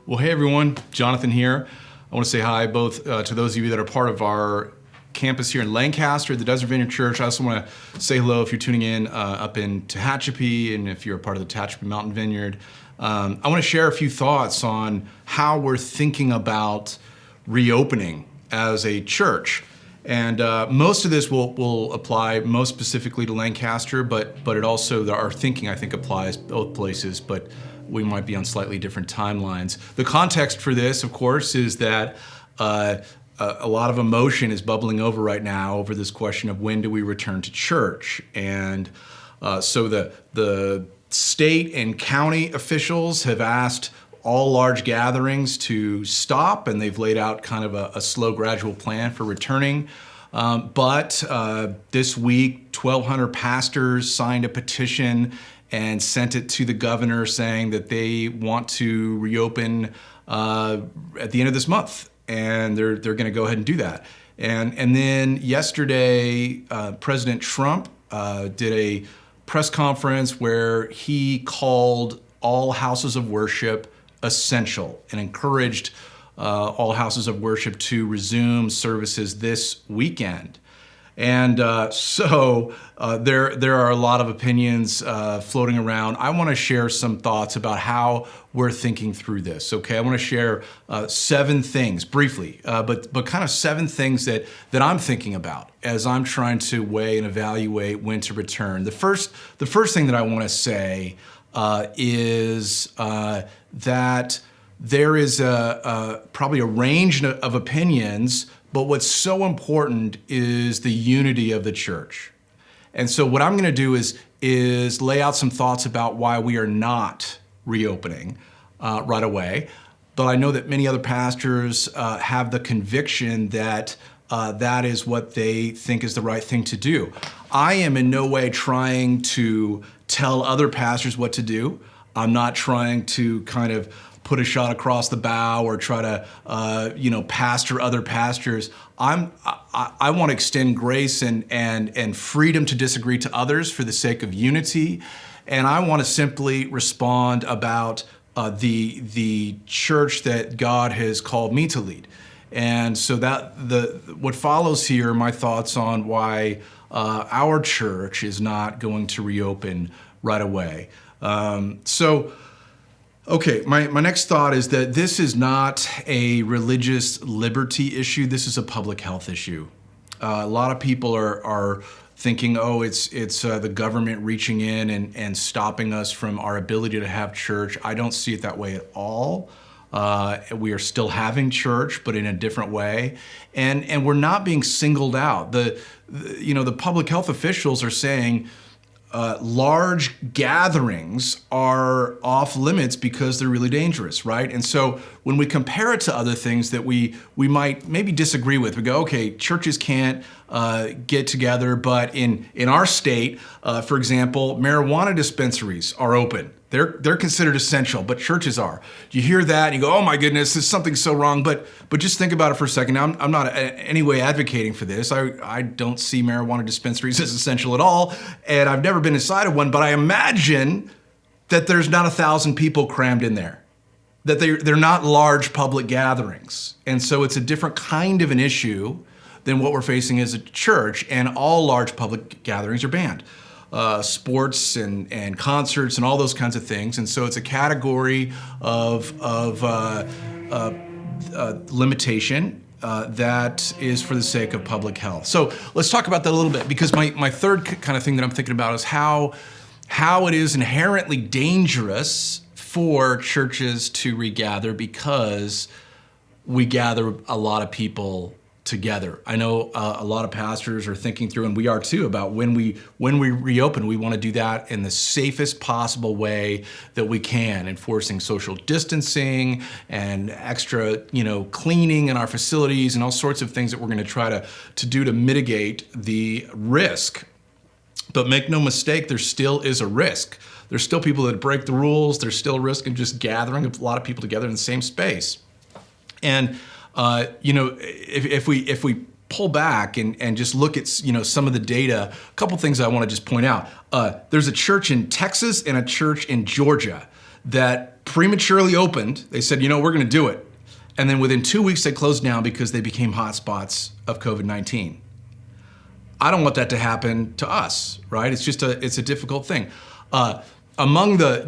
Well, hey everyone, Jonathan here. I want to say hi both to those of you that are part of our campus here in Lancaster, the Desert Vineyard Church. I also want to say hello if you're tuning in up in Tehachapi and if you're a part of the Tehachapi Mountain Vineyard. I want to share a few thoughts on how we're thinking about reopening as a church. And most of this will apply most specifically to Lancaster, but it also, our thinking I think applies both places, but we might be on slightly different timelines. The context for this, of course, is that a lot of emotion is bubbling over right now over this question of when do we return to church. And so the state and county officials have asked all large gatherings to stop, and they've laid out kind of a slow, gradual plan for returning. But this week, 1,200 pastors signed a petition and sent it to the governor saying that they want to reopen at the end of this month, and they're going to go ahead and do that. And then yesterday, President Trump did a press conference where he called all houses of worship essential and encouraged all houses of worship to resume services this weekend. And so there are a lot of opinions floating around. I want to share some thoughts about how we're thinking through this. Okay, I want to share 7 things briefly, but kind of 7 things that I'm thinking about as I'm trying to weigh and evaluate when to return. The first thing that I want to say is that there is probably a range of opinions, but what's so important is the unity of the church. And so what I'm going to do is lay out some thoughts about why we are not reopening right away. But I know that many other pastors have the conviction that that is what they think is the right thing to do. I am in no way trying to tell other pastors what to do. I'm not trying to kind of put a shot across the bow or try to, pastor other pastors. I want to extend grace and freedom to disagree to others for the sake of unity. And I want to simply respond about the church that God has called me to lead. And so what follows here are my thoughts on why our church is not going to reopen right away. Okay, my next thought is that this is not a religious liberty issue. This is a public health issue. A lot of people are thinking, oh, it's the government reaching in and stopping us from our ability to have church. I don't see it that way at all. We are still having church, but in a different way, and we're not being singled out. The public health officials are saying large gatherings are off limits because they're really dangerous, right? And so when we compare it to other things that we might maybe disagree with, we go, okay, churches can't get together, but in our state, for example, marijuana dispensaries are open. They're considered essential, but churches are. You hear that and you go, oh my goodness, there's something so wrong. But just think about it for a second. Now, I'm not in any way advocating for this. I don't see marijuana dispensaries as essential at all, and I've never been inside of one, but I imagine that there's not 1,000 people crammed in there, that they're not large public gatherings. And so it's a different kind of an issue than what we're facing as a church, and all large public gatherings are banned. Sports and concerts and all those kinds of things. And so it's a category of limitation that is for the sake of public health. So let's talk about that a little bit, because my third kind of thing that I'm thinking about is how it is inherently dangerous for churches to regather because we gather a lot of people together. I know a lot of pastors are thinking through, and we are too, about when we reopen, we want to do that in the safest possible way that we can, enforcing social distancing and extra, cleaning in our facilities and all sorts of things that we're going to try to do to mitigate the risk. But make no mistake, there still is a risk. There's still people that break the rules. There's still a risk of just gathering a lot of people together in the same space. And if we pull back and just look at some of the data, a couple things I want to just point out. There's a church in Texas and a church in Georgia that prematurely opened. They said, we're going to do it. And then within 2 weeks, they closed down because they became hotspots of COVID-19. I don't want that to happen to us, right? It's a difficult thing. Among the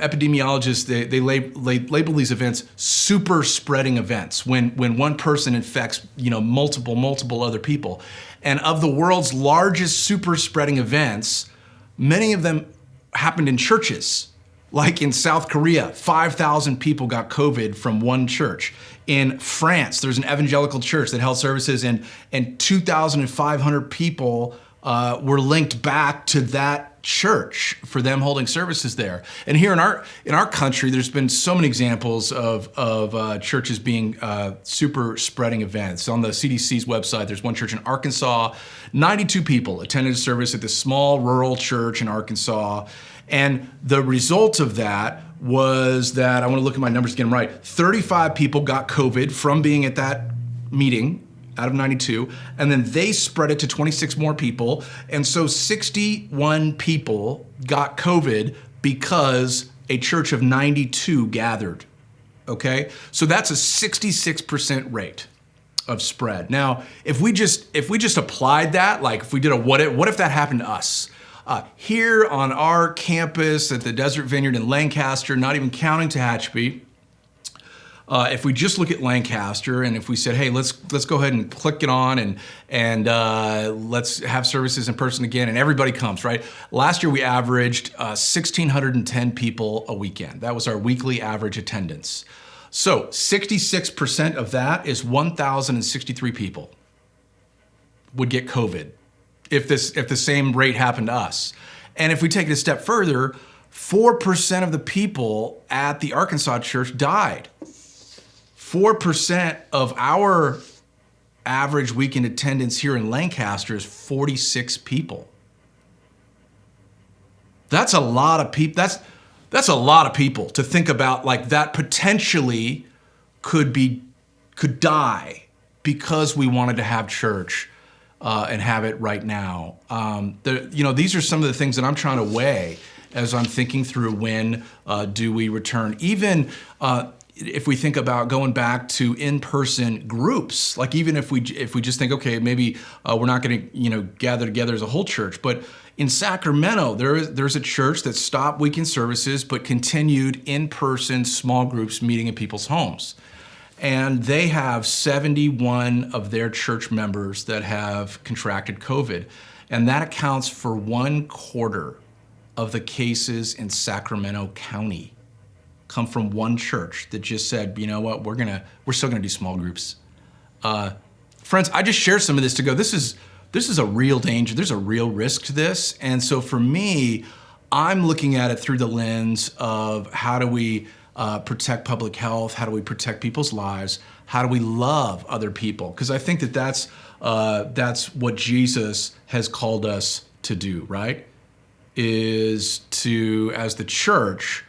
epidemiologists, they label these events super spreading events when one person infects, multiple other people. And of the world's largest super spreading events, many of them happened in churches. Like in South Korea, 5,000 people got COVID from one church. In France, there's an evangelical church that held services, and 2,500 people were linked back to that church for them holding services there. And here in our country, there's been so many examples of churches being super spreading events. On the CDC's website, there's one church in Arkansas, 92 people attended a service at this small rural church in Arkansas. And the result of that was that, I want to look at my numbers again right, 35 people got COVID from being at that meeting out of 92, and then they spread it to 26 more people. And so 61 people got COVID because a church of 92 gathered, okay? So that's a 66% rate of spread. Now, if we just applied that, like if we did a what if that happened to us? Here on our campus at the Desert Vineyard in Lancaster, not even counting Tehachapi, if we just look at Lancaster and if we said, hey, let's go ahead and click it on and let's have services in person again, and everybody comes, right? Last year we averaged 1,610 people a weekend. That was our weekly average attendance. So 66% of that is 1,063 people would get COVID if the same rate happened to us. And if we take it a step further, 4% of the people at the Arkansas church died. 4% of our average weekend attendance here in Lancaster is 46 people. That's a lot of people. That's a lot of people to think about, like, that potentially could die because we wanted to have church and have it right now. These are some of the things that I'm trying to weigh as I'm thinking through when do we return. Even if we think about going back to in-person groups, like even if we just think, okay, maybe we're not going to gather together as a whole church, but in Sacramento there's a church that stopped weekend services but continued in-person small groups meeting in people's homes. And they have 71 of their church members that have contracted COVID. And that accounts for 1/4 of the cases in Sacramento County come from one church that just said, you know what, we're still gonna do small groups. Friends, I just shared some of this to go, this is a real danger, there's a real risk to this. And so for me, I'm looking at it through the lens of how do we protect public health? How do we protect people's lives? How do we love other people? Because I think that's what Jesus has called us to do, right? Is to, as the church,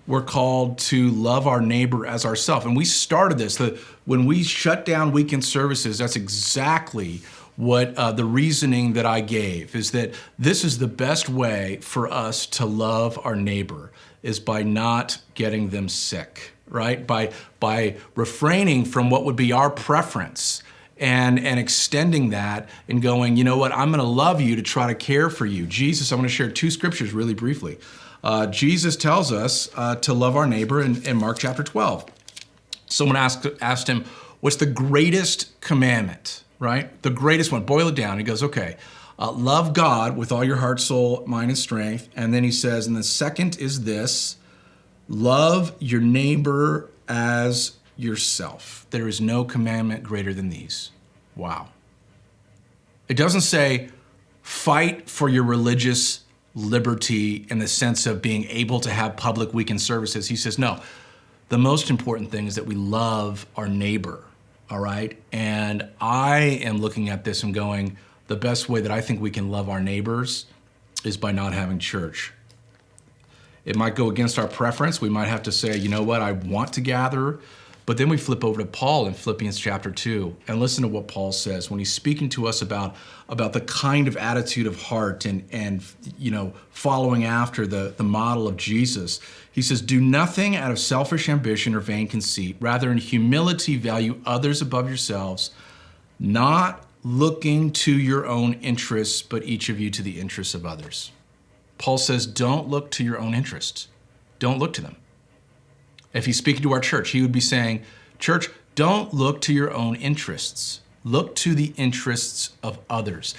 we're called to love our neighbor as ourselves. And we started this. When we shut down weekend services, that's exactly what the reasoning that I gave, is that this is the best way for us to love our neighbor, is by not getting them sick, right? By refraining from what would be our preference and extending that and going, you know what, I'm gonna love you to try to care for you. Jesus, I'm gonna share 2 scriptures really briefly. Jesus tells us to love our neighbor in Mark chapter 12. Someone asked him, what's the greatest commandment, right? The greatest one, boil it down. He goes, okay, love God with all your heart, soul, mind, and strength. And then he says, and the second is this, love your neighbor as yourself. There is no commandment greater than these. Wow. It doesn't say fight for your religious liberty in the sense of being able to have public weekend services. He says, no, the most important thing is that we love our neighbor, all right? And I am looking at this and going, the best way that I think we can love our neighbors is by not having church. It might go against our preference. We might have to say, you know what, I want to gather, But then we flip over to Paul in Philippians chapter 2 and listen to what Paul says when he's speaking to us about the kind of attitude of heart and following after the model of Jesus. He says, do nothing out of selfish ambition or vain conceit. Rather, in humility, value others above yourselves, not looking to your own interests, but each of you to the interests of others. Paul says, don't look to your own interests. Don't look to them. If he's speaking to our church, he would be saying, church, don't look to your own interests. Look to the interests of others.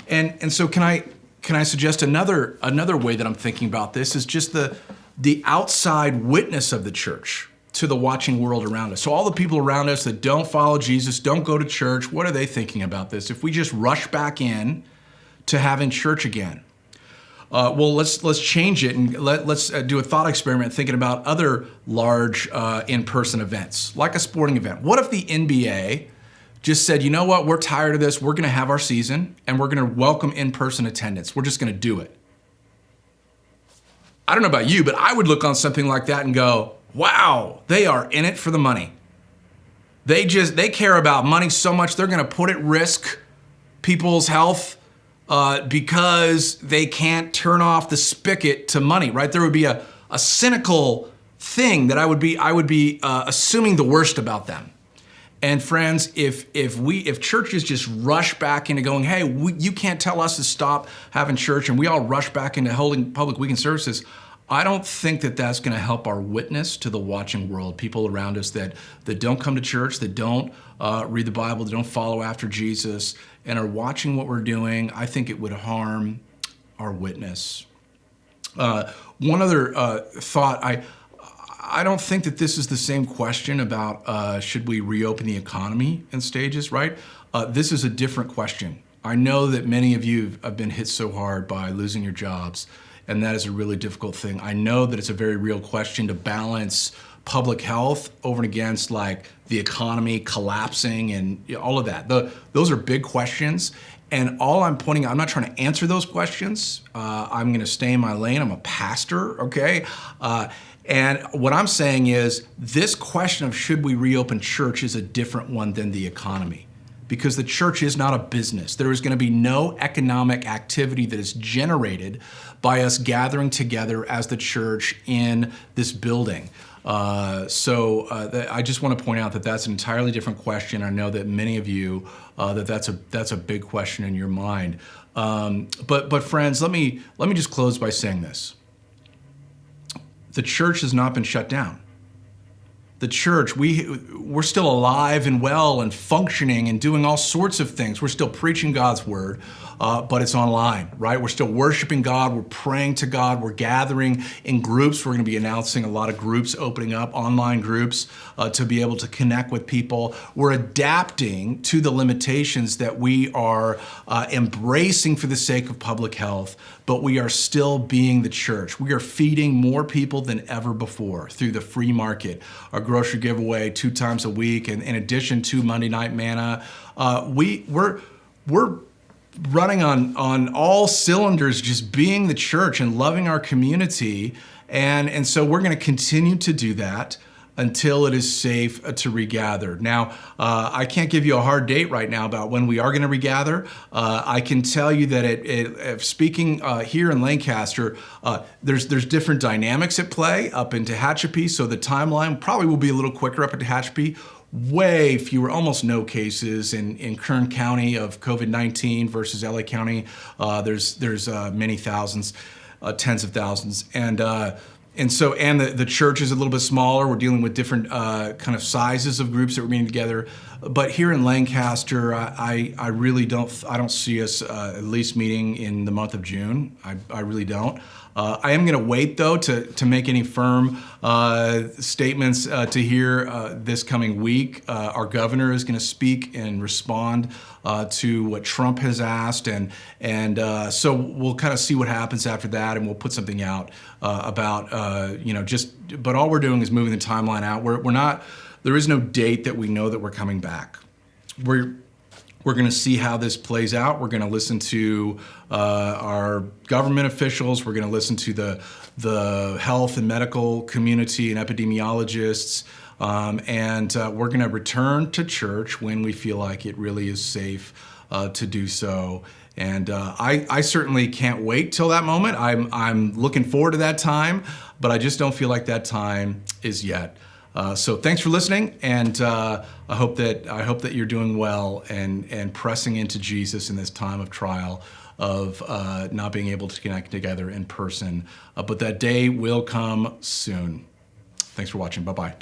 And so can I suggest another way that I'm thinking about this is just the outside witness of the church to the watching world around us. So all the people around us that don't follow Jesus, don't go to church, what are they thinking about this? If we just rush back in to having church again, let's change it and let's do a thought experiment thinking about other large in-person events, like a sporting event. What if the NBA just said, you know what, we're tired of this, we're gonna have our season and we're gonna welcome in-person attendance. We're just gonna do it. I don't know about you, but I would look on something like that and go, wow, they are in it for the money. They care about money so much they're gonna put at risk people's health because they can't turn off the spigot to money, right? There would be a cynical thing that I would be assuming the worst about them. And friends, if churches just rush back into going, hey, you can't tell us to stop having church, and we all rush back into holding public weekend services, I don't think that that's going to help our witness to the watching world, people around us that don't come to church, that don't read the Bible, that don't follow after Jesus, and are watching what we're doing. I think it would harm our witness. One other thought, I don't think that this is the same question about should we reopen the economy in stages, right? This is a different question. I know that many of you have been hit so hard by losing your jobs, and that is a really difficult thing. I know that it's a very real question to balance public health over and against like the economy collapsing and all of that. Those are big questions. And all I'm not trying to answer those questions. I'm gonna stay in my lane. I'm a pastor, okay? And what I'm saying is this question of should we reopen church is a different one than the economy, because the church is not a business. There is going to be no economic activity that is generated by us gathering together as the church in this building. I just want to point out that that's an entirely different question. I know that many of you, that's a big question in your mind. But friends, let me just close by saying this. The church has not been shut down. The church, we're still alive and well and functioning and doing all sorts of things. We're still preaching God's word, but it's online, right? We're still worshiping God. We're praying to God. We're gathering in groups. We're going to be announcing a lot of groups opening up, online groups, to be able to connect with people. We're adapting to the limitations that we are embracing for the sake of public health, but we are still being the church. We are feeding more people than ever before through the free market, our grocery giveaway 2 times a week, and in addition to Monday Night Manna. We're running on all cylinders, just being the church and loving our community. And so we're going to continue to do that until it is safe to regather. Now, I can't give you a hard date right now about when we are going to regather. I can tell you that speaking here in Lancaster, there's different dynamics at play up in Tehachapi, so the timeline probably will be a little quicker up in Tehachapi. Way fewer, almost no cases in Kern County of COVID-19 versus LA County. There's many thousands, tens of thousands, and the church is a little bit smaller. We're dealing with different kind of sizes of groups that we're meeting together. But here in Lancaster, I really don't see us at least meeting in the month of June. I really don't. I am going to wait though to make any firm statements to hear this coming week. Our governor is going to speak and respond to what Trump has asked, and so we'll kind of see what happens after that, and we'll put something out about but all we're doing is moving the timeline out. We're not. There is no date that we know that we're coming back. We're going to see how this plays out. We're going to listen to our government officials. We're going to listen to the health and medical community and epidemiologists. And we're going to return to church when we feel like it really is safe to do so. And I certainly can't wait till that moment. I'm looking forward to that time, but I just don't feel like that time is yet. So thanks for listening, and I hope that you're doing well and pressing into Jesus in this time of trial of not being able to connect together in person. But that day will come soon. Thanks for watching. Bye-bye.